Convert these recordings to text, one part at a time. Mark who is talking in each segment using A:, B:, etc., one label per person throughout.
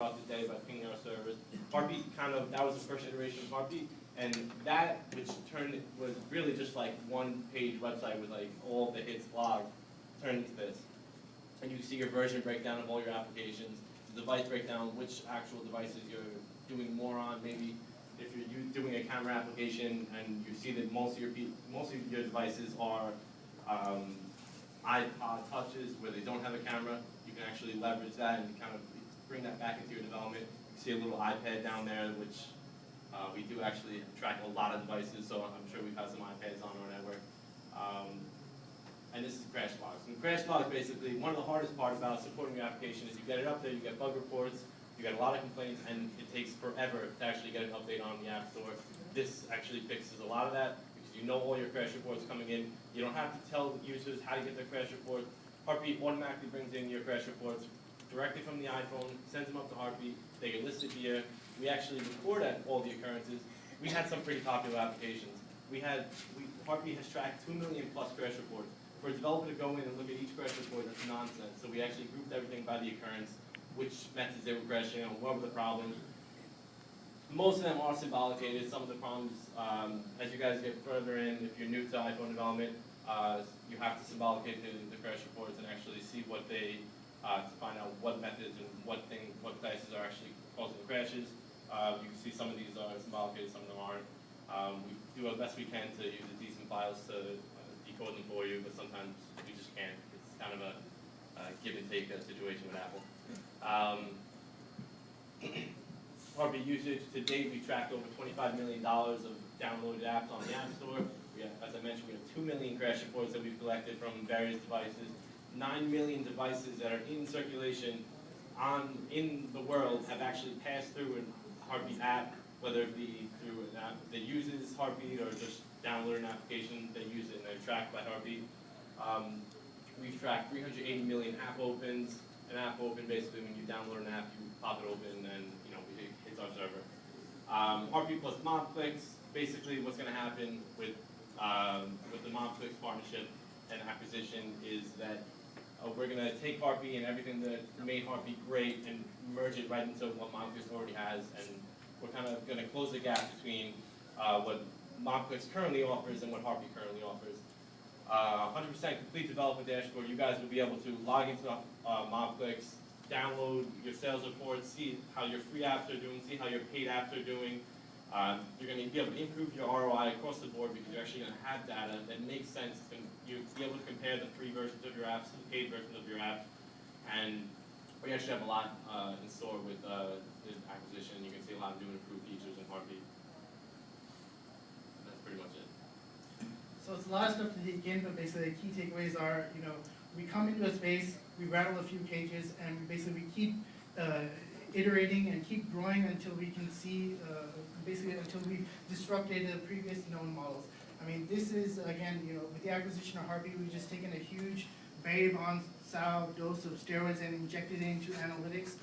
A: throughout the day by pinging our servers. Heartbeat that was the first iteration of Heartbeat, and that, which was really just like one-page website with like all the hits blog, turned into this. And you see your version breakdown of all your applications, the device breakdown, which actual devices you're doing more on. Maybe if you're doing a camera application and you see that most of your devices are iPod touches where they don't have a camera, you can actually leverage that and kind of bring that back into your development. You see a little iPad down there, which we do actually track a lot of devices, so I'm sure we've had some iPads on our network. And this is crash logs. And crash logs, basically, one of the hardest part about supporting your application is you get it up there, you get bug reports, you get a lot of complaints, and it takes forever to actually get an update on the App Store. This actually fixes a lot of that because you know all your crash reports coming in. You don't have to tell users how to get their crash reports. Heartbeat automatically brings in your crash reports directly from the iPhone, sends them up to Heartbeat. They get listed here. We actually record at all the occurrences. We had some pretty popular applications. Heartbeat has tracked 2 million plus crash reports. For a developer to go in and look at each crash report, that's nonsense. So we actually grouped everything by the occurrence, which methods they were crashing on, what were the problems. Most of them are symbolicated. Some of the problems, as you guys get further in, if you're new to iPhone development, you have to symbolicate the crash reports and actually see what they, to find out what methods and what devices are actually causing the crashes. You can see some of these are symbolicated, some of them aren't. We do our best we can to use the decent files to decode them for you, but sometimes we just can't. It's kind of a give and take situation with Apple. Heartbeat usage to date, we tracked over $25 million of downloaded apps on the App Store. As I mentioned, we have 2 million crash reports that we've collected from various devices. 9 million devices that are in circulation in the world have actually passed through a Heartbeat app, whether it be through an app that uses Heartbeat or just download an application that uses it and they're tracked by Heartbeat. We've tracked 380 million app opens. An app open, basically, when you download an app, you pop it open and it hits our server. Heartbeat plus Mobclix. Basically, what's going to happen with the Mobclix partnership and acquisition is that we're going to take Heartbeat and everything that made Heartbeat great and merge it right into what Mobclix already has, and we're kind of going to close the gap between what Mobclix currently offers and what Heartbeat currently offers. 100% complete development dashboard. You guys will be able to log into Mobclix, download your sales reports, see how your free apps are doing, see how your paid apps are doing. You're going to be able to improve your ROI across the board because you're actually going to have data that makes sense. You'll be able to compare the free versions of your apps to the paid versions of your apps. And we actually have a lot in store with this acquisition. You can see a lot of new and improved features in Heartbeat. That's pretty much it.
B: So it's a lot of stuff to dig in, but basically the key takeaways are, we come into a space, we rattle a few cages, and we keep iterating and keep growing until we can see, until we've disrupted the previous known models. I mean, this is, again, with the acquisition of Heartbeat, we've just taken a huge Barry Bonds-style dose of steroids and injected it into analytics.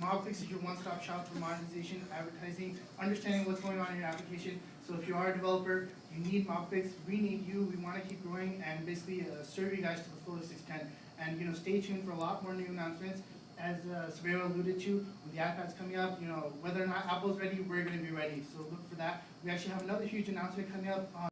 B: Mobclix is your one-stop shop for monetization, advertising, understanding what's going on in your application. So if you are a developer, you need Mobclix, we need you, we want to keep growing and basically serve you guys to the fullest extent. And stay tuned for a lot more new announcements. As Severo alluded to, when the iPad's coming up, whether or not Apple's ready, we're going to be ready. So look for that. We actually have another huge announcement coming up on